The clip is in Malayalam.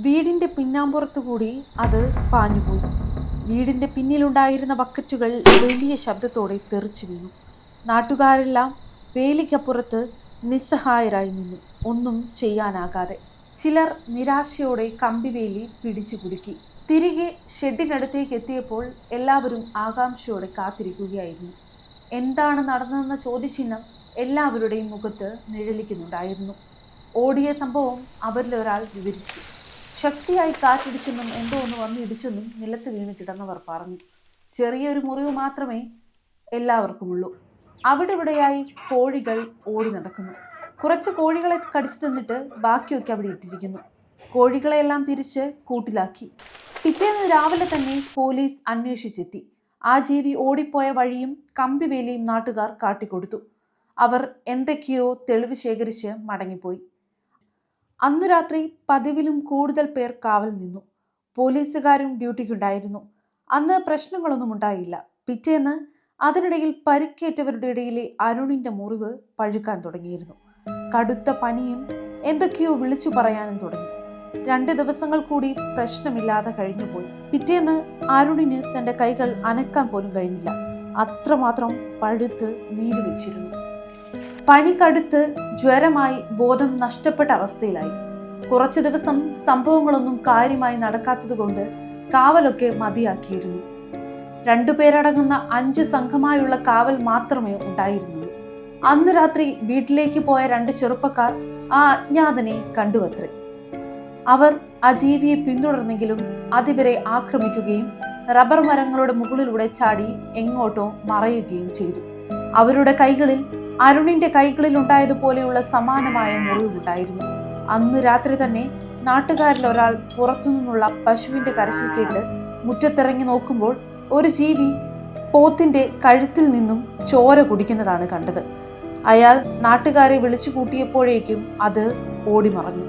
വീടിന്റെ പിന്നാമ്പുറത്തുകൂടി അത് പാഞ്ഞുപോയി. വീടിന്റെ പിന്നിലുണ്ടായിരുന്ന ബക്കറ്റുകൾ വലിയ ശബ്ദത്തോടെ തെറിച്ചു വീണു. നാട്ടുകാരെല്ലാം വേലിക്കപ്പുറത്ത് നിസ്സഹായരായി നിന്നു, ഒന്നും ചെയ്യാനാകാതെ. ചിലർ നിരാശയോടെ കമ്പിവേലി പിടിച്ചു കുലുക്കി. തിരികെ ഷെഡിനടുത്തേക്ക് എത്തിയപ്പോൾ എല്ലാവരും ആകാംക്ഷയോടെ കാത്തിരിക്കുകയായിരുന്നു. എന്താണ് നടന്നതെന്ന ചോദ്യചിഹ്നം എല്ലാവരുടെയും മുഖത്ത് നിഴലിക്കുന്നുണ്ടായിരുന്നു. ഓടിയ സംഭവം അവരിലൊരാൾ വിവരിച്ചു. ശക്തിയായി കാറ്റിടിച്ചെന്നും എന്തോ ഒന്ന് വന്ന് ഇടിച്ചെന്നും നിലത്ത് വീണ് കിടന്നവർ പറഞ്ഞു. ചെറിയൊരു മുറിവ് മാത്രമേ എല്ലാവർക്കുമുള്ളൂ. അവിടെ ഇവിടെയായി കോഴികൾ ഓടി നടക്കുന്നു. കുറച്ച് കോഴികളെ കടിച്ചു തിന്നിട്ട് ബാക്കിയൊക്കെ അവിടെ ഇട്ടിരിക്കുന്നു. കോഴികളെയെല്ലാം തിരിച്ച് കൂട്ടിലാക്കി. പിറ്റേന്ന് രാവിലെ തന്നെ പോലീസ് അന്വേഷിച്ചെത്തി. ആ ജീവി ഓടിപ്പോയ വഴിയും കമ്പിവേലിയും നാട്ടുകാർ കാട്ടിക്കൊടുത്തു. അവർ എന്തൊക്കെയോ തെളിവ് ശേഖരിച്ച് മടങ്ങിപ്പോയി. അന്നു രാത്രി പതിവിലും കൂടുതൽ പേർ കാവൽ നിന്നു. പോലീസുകാരും ഡ്യൂട്ടിക്കുണ്ടായിരുന്നു. അന്ന് പ്രശ്നങ്ങളൊന്നും ഉണ്ടായില്ല. പിറ്റേന്ന് അതിനിടയിൽ പരിക്കേറ്റവരുടെ ഇടയിലെ അരുണിന്റെ മുറിവ് പഴുക്കാൻ തുടങ്ങിയിരുന്നു. കടുത്ത പനിയും എന്തൊക്കെയോ വിളിച്ചു പറയാനും തുടങ്ങി. 2 ദിവസങ്ങൾ കൂടി പ്രശ്നമില്ലാതെ കഴിഞ്ഞുപോയി. പിറ്റേന്ന് അരുണിന് തന്റെ കൈകൾ അനക്കാൻ പോലും കഴിഞ്ഞില്ല. അത്രമാത്രം പഴുത്ത് നീര് വെച്ചിരുന്നു. പനി കടുത്ത് ജ്വരമായി ബോധം നഷ്ടപ്പെട്ട അവസ്ഥയിലായി. കുറച്ചു ദിവസം സംഭവങ്ങളൊന്നും കാര്യമായി നടക്കാത്തതുകൊണ്ട് കാവലൊക്കെ മതിയാക്കിയിരുന്നു. 2 പേരടങ്ങുന്ന 5 സംഘമായുള്ള കാവൽ മാത്രമേ ഉണ്ടായിരുന്നുള്ളൂ. അന്ന് രാത്രി വീട്ടിലേക്ക് പോയ 2 ചെറുപ്പക്കാർ ആ അജ്ഞാതനെ കണ്ടുവത്രേ. അവർ ആ ജീവിയെ പിന്തുടർന്നെങ്കിലും അതിവരെ ആക്രമിക്കുകയും റബ്ബർ മരങ്ങളുടെ മുകളിലൂടെ ചാടി എങ്ങോട്ടോ മറയുകയും ചെയ്തു. അവരുടെ കൈകളിൽ അരുണിന്റെ കൈകളിൽ ഉണ്ടായതുപോലെയുള്ള സമാനമായ മുറിവുണ്ടായിരുന്നു. അന്ന് രാത്രി തന്നെ നാട്ടുകാരിൽ ഒരാൾ പുറത്തുനിന്നുള്ള പശുവിന്റെ കരച്ചിൽ കേട്ട് മുറ്റത്തിറങ്ങി നോക്കുമ്പോൾ ഒരു ജീവി പോത്തിന്റെ കഴുത്തിൽ നിന്നും ചോര കുടിക്കുന്നതാണ് കണ്ടത്. അയാൾ നാട്ടുകാരെ വിളിച്ചു കൂട്ടിയപ്പോഴേക്കും അത് ഓടിമറഞ്ഞു.